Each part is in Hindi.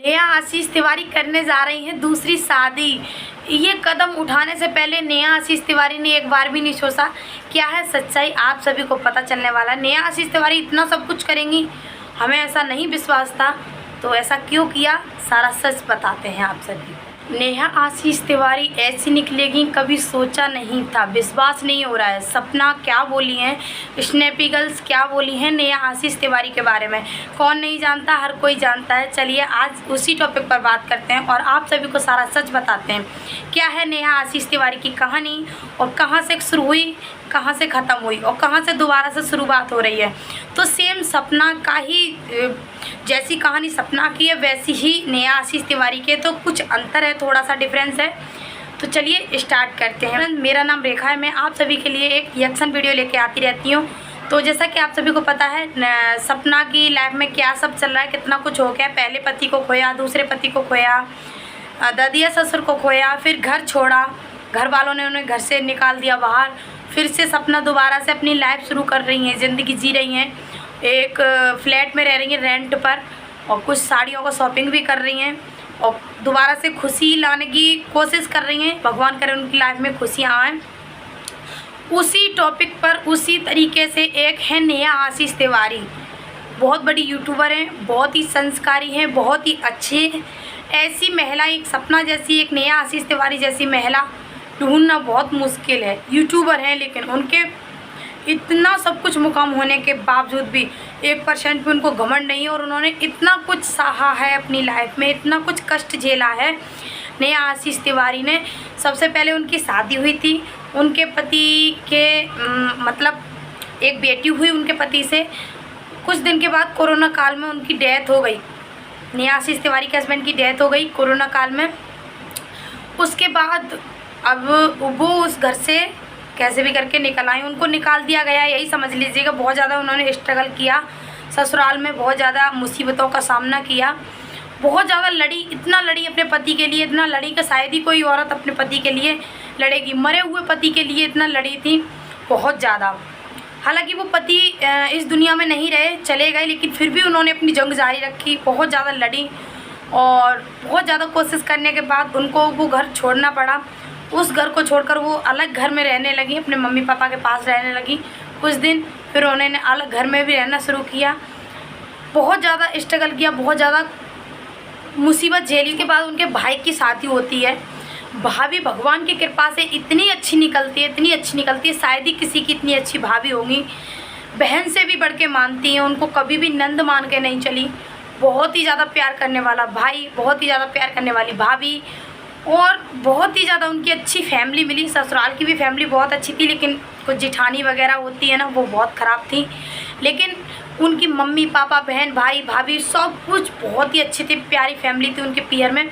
नेहा आशीष तिवारी करने जा रही हैं दूसरी शादी। ये कदम उठाने से पहले नेहा आशीष तिवारी ने एक बार भी नहीं सोचा। क्या है सच्चाई आप सभी को पता चलने वाला। नेहा आशीष तिवारी इतना सब कुछ करेंगी, हमें ऐसा नहीं विश्वास था, तो ऐसा क्यों किया सारा सच बताते हैं आप सभी। नेहा आशीष तिवारी ऐसी निकलेगी कभी सोचा नहीं था, विश्वास नहीं हो रहा है। सपना क्या बोली हैं, स्नैपी गर्ल्स क्या बोली हैं नेहा आशीष तिवारी के बारे में, कौन नहीं जानता, हर कोई जानता है। चलिए आज उसी टॉपिक पर बात करते हैं और आप सभी को सारा सच बताते हैं। क्या है नेहा आशीष तिवारी की कहानी और कहाँ से शुरू हुई, कहाँ से ख़त्म हुई और कहाँ से दोबारा से शुरुआत हो रही है। तो सेम सपना का ही जैसी कहानी सपना की है वैसी ही नेहा आशीष तिवारी के, तो कुछ अंतर है, थोड़ा सा डिफरेंस है। तो चलिए स्टार्ट करते हैं। मेरा नाम रेखा है, मैं आप सभी के लिए एक रिएक्शन वीडियो लेके आती रहती हूँ। तो जैसा कि आप सभी को पता है सपना की लाइफ में क्या सब चल रहा है, कितना कुछ हो गया। पहले पति को खोया, दूसरे पति को खोया, ददिया ससुर को खोया, फिर घर छोड़ा, घर वालों ने उन्हें घर से निकाल दिया बाहर। फिर से सपना दोबारा से अपनी लाइफ शुरू कर रही हैं, ज़िंदगी जी रही हैं। एक फ्लैट में रह रही हैं रेंट पर और कुछ साड़ियों को शॉपिंग भी कर रही हैं और दोबारा से खुशी लाने की कोशिश कर रही हैं। भगवान करे उनकी लाइफ में खुशियाँ आएँ। उसी टॉपिक पर उसी तरीके से एक है नेहा आशीष तिवारी, बहुत बड़ी यूट्यूबर हैं, बहुत ही संस्कारी हैं, बहुत ही अच्छे। ऐसी महिला, एक सपना जैसी, एक नेहा आशीष तिवारी जैसी महिला ढूंढना बहुत मुश्किल है। यूट्यूबर हैं लेकिन उनके इतना सब कुछ मुकाम होने के बावजूद भी 1% भी उनको घमंड नहीं है और उन्होंने इतना कुछ सहा है अपनी लाइफ में, इतना कुछ कष्ट झेला है। नेहा आशीष तिवारी ने सबसे पहले उनकी शादी हुई थी, उनके पति के मतलब एक बेटी हुई उनके पति से। कुछ दिन के बाद कोरोना काल में उनकी डेथ हो गई। नेहा आशीष तिवारी के हस्बैंड की डेथ हो गई कोरोना काल में। उसके बाद अब वो उस घर से कैसे भी करके निकल आई, उनको निकाल दिया गया, यही समझ लीजिएगा। बहुत ज़्यादा उन्होंने स्ट्रगल किया ससुराल में, बहुत ज़्यादा मुसीबतों का सामना किया, बहुत ज़्यादा लड़ी, इतना लड़ी अपने पति के लिए, इतना लड़ी कि शायद ही कोई औरत अपने पति के लिए लड़ेगी। मरे हुए पति के लिए इतना लड़ी थी, बहुत ज़्यादा। हालांकि वो पति इस दुनिया में नहीं रहे, चले गए, लेकिन फिर भी उन्होंने अपनी जंग जारी रखी, बहुत ज़्यादा लड़ी और बहुत ज़्यादा कोशिश करने के बाद उनको वो घर छोड़ना पड़ा। उस घर को छोड़कर वो अलग घर में रहने लगी, अपने मम्मी पापा के पास रहने लगी कुछ दिन। फिर उन्होंने अलग घर में भी रहना शुरू किया, बहुत ज़्यादा स्ट्रगल किया, बहुत ज़्यादा मुसीबत झेली। के बाद उनके भाई की शादी होती है। भाभी भगवान की कृपा से इतनी अच्छी निकलती है, इतनी अच्छी निकलती है, शायद ही किसी की इतनी अच्छी भाभी होगी। बहन से भी बढ़ के मानती हैं, उनको कभी भी नंद मान के नहीं चली। बहुत ही ज़्यादा प्यार करने वाला भाई, बहुत ही ज़्यादा प्यार करने वाली भाभी और बहुत ही ज़्यादा उनकी अच्छी फैमिली मिली। ससुराल की भी फैमिली बहुत अच्छी थी, लेकिन कुछ जिठानी वगैरह होती है ना, वो बहुत ख़राब थी। लेकिन उनकी मम्मी पापा, बहन, भाई, भाभी सब कुछ बहुत ही अच्छी थी, प्यारी फैमिली थी उनके पियर में।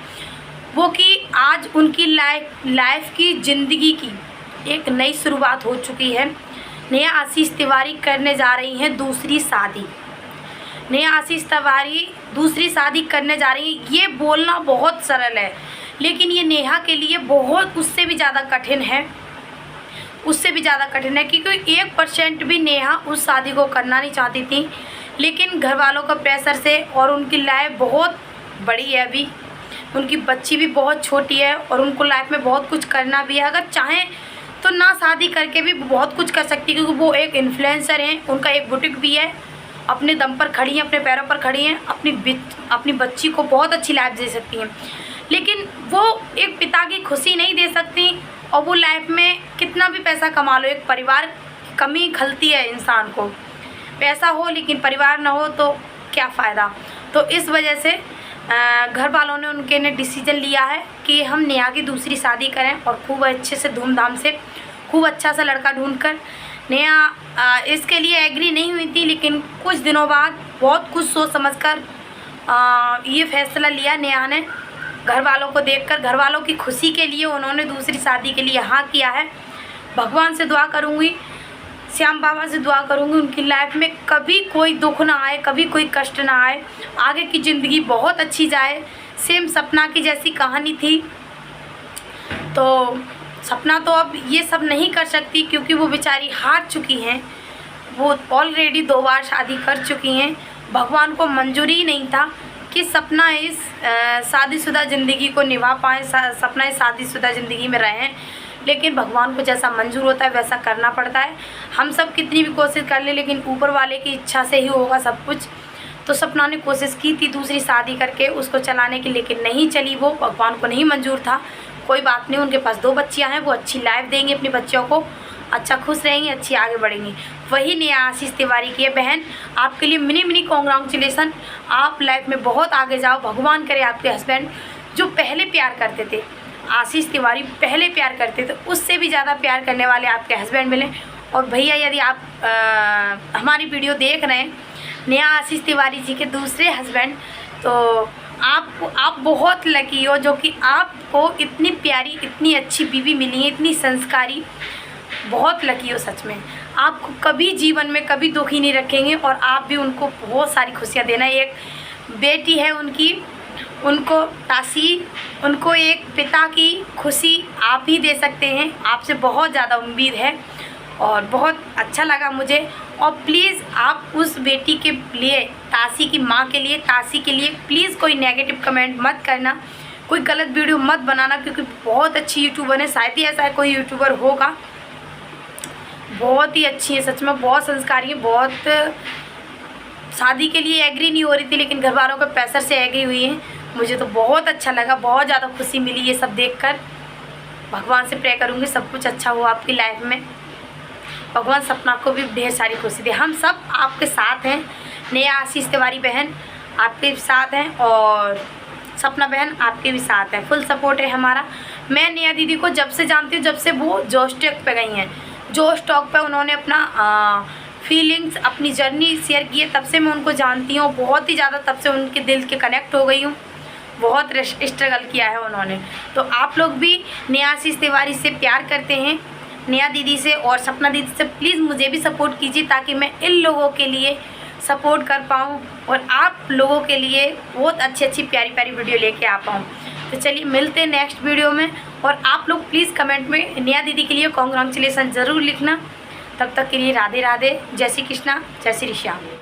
वो कि आज उनकी लाइफ की ज़िंदगी की एक नई शुरुआत हो चुकी है। नेहा आशीष तिवारी करने जा रही हैं दूसरी शादी। नेहा आशीष तिवारी दूसरी शादी करने जा रही हैं। ये बोलना बहुत सरल है, लेकिन ये नेहा के लिए बहुत उससे भी ज़्यादा कठिन है, उससे भी ज़्यादा कठिन है, क्योंकि 1% भी नेहा उस शादी को करना नहीं चाहती थी। लेकिन घर वालों का प्रेशर से, और उनकी लाइफ बहुत बड़ी है, अभी उनकी बच्ची भी बहुत छोटी है और उनको लाइफ में बहुत कुछ करना भी है। अगर चाहें तो ना शादी करके भी बहुत कुछ कर सकती है, क्योंकि वो एक इन्फ्लुएंसर हैं, उनका एक बुटीक भी है, अपने दम पर खड़ी हैं, अपने पैरों पर खड़ी हैं, अपनी बच्ची को बहुत अच्छी लाइफ दे सकती हैं। लेकिन वो एक पिता की खुशी नहीं दे सकती और वो लाइफ में कितना भी पैसा कमा लो, एक परिवार की कमी खलती है इंसान को। पैसा हो लेकिन परिवार ना हो तो क्या फ़ायदा। तो इस वजह से घर वालों ने उनके ने डिसीजन लिया है कि हम नेहा की दूसरी शादी करें और खूब अच्छे से धूमधाम से खूब अच्छा सा लड़का ढूंढकर। नेहा इसके लिए एग्री नहीं हुई थी, लेकिन कुछ दिनों बाद बहुत कुछ सोच समझकर ये फैसला लिया नेहा ने। घर वालों को देखकर, घर वालों की खुशी के लिए उन्होंने दूसरी शादी के लिए हाँ किया है। भगवान से दुआ करूँगी, श्याम बाबा से दुआ करूँगी उनकी लाइफ में कभी कोई दुख ना आए, कभी कोई कष्ट ना आए, आगे की ज़िंदगी बहुत अच्छी जाए। सेम सपना की जैसी कहानी थी। तो सपना तो अब ये सब नहीं कर सकती, क्योंकि वो बेचारी हार चुकी हैं। वो ऑलरेडी 2 बार शादी कर चुकी हैं। भगवान को मंजूरी ही नहीं था कि सपना इस शादीशुदा ज़िंदगी को निभा पाएँ, सपना इस शादीशुदा ज़िंदगी में रहें, लेकिन भगवान को जैसा मंजूर होता है वैसा करना पड़ता है। हम सब कितनी भी कोशिश कर लें, लेकिन ऊपर वाले की इच्छा से ही होगा सब कुछ। तो सपना ने कोशिश की थी दूसरी शादी करके उसको चलाने की, लेकिन नहीं चली, वो भगवान को नहीं मंजूर था। कोई बात नहीं, उनके पास 2 बच्चियाँ हैं, वो अच्छी लाइफ देंगी अपनी बच्चियों को, अच्छा खुश रहेंगी, अच्छी आगे बढ़ेंगी। वही नेहा आशीष तिवारी की है। बहन, आपके लिए मिनी कॉन्ग्रेचुलेसन, आप लाइफ में बहुत आगे जाओ। भगवान करे आपके हस्बैंड जो पहले प्यार करते थे, आशीष तिवारी पहले प्यार करते थे, उससे भी ज़्यादा प्यार करने वाले आपके हस्बैंड मिलें। और भैया, यदि आप हमारी वीडियो देख रहे हैं, नेहा आशीष तिवारी जी के दूसरे हस्बैंड, तो आप बहुत लकी हो जो कि आपको इतनी प्यारी, इतनी अच्छी बीवी मिली है, इतनी संस्कारी। बहुत लकी हो सच में। आपको कभी जीवन में कभी दुखी नहीं रखेंगे और आप भी उनको बहुत सारी खुशियाँ देना। एक बेटी है उनकी, उनको तासी, उनको एक पिता की खुशी आप ही दे सकते हैं। आपसे बहुत ज़्यादा उम्मीद है और बहुत अच्छा लगा मुझे। और प्लीज़ आप उस बेटी के लिए, तासी की माँ के लिए, तासी के लिए प्लीज़ कोई नेगेटिव कमेंट मत करना, कोई गलत वीडियो मत बनाना, क्योंकि बहुत अच्छी यूट्यूबर है, शायद ही ऐसा कोई यूट्यूबर होगा। बहुत ही अच्छी है सच में, बहुत संस्कारी है, बहुत शादी के लिए एग्री नहीं हो रही थी, लेकिन घर वालों के प्रेशर से एग्री हुई है। मुझे तो बहुत अच्छा लगा, बहुत ज़्यादा खुशी मिली ये सब देखकर। भगवान से प्रे करूँगी सब कुछ अच्छा हो आपकी लाइफ में, भगवान सपना को भी ढेर सारी खुशी दे। हम सब आपके साथ हैं, नेहा आशीष तिवारी बहन आपके भी साथ हैं और सपना बहन आपके भी साथ हैं, फुल सपोर्ट है हमारा। मैं नेहा दीदी को जब से जानती हूँ, जब से वो जोश टॉक पे गई हैं, जोश टॉक पे उन्होंने अपना फीलिंग्स, अपनी जर्नी शेयर की है, तब से मैं उनको जानती हूँ। बहुत ही ज़्यादा तब से उनके दिल के कनेक्ट हो गई हूँ, बहुत स्ट्रगल किया है उन्होंने। तो आप लोग भी नेहा आशीष तिवारी से प्यार करते हैं, नेहा दीदी से और सपना दीदी से प्लीज़ मुझे भी सपोर्ट कीजिए, ताकि मैं इन लोगों के लिए सपोर्ट कर पाऊँ और आप लोगों के लिए बहुत अच्छी प्यारी वीडियो लेके आ पाऊँ। तो चलिए मिलते हैं नेक्स्ट वीडियो में, और आप लोग प्लीज़ कमेंट में नेहा दीदी के लिए कॉन्ग्रेचुलेसन ज़रूर लिखना। तब तक के लिए राधे राधे, जय श्री कृष्णा, जय श्री श्याम।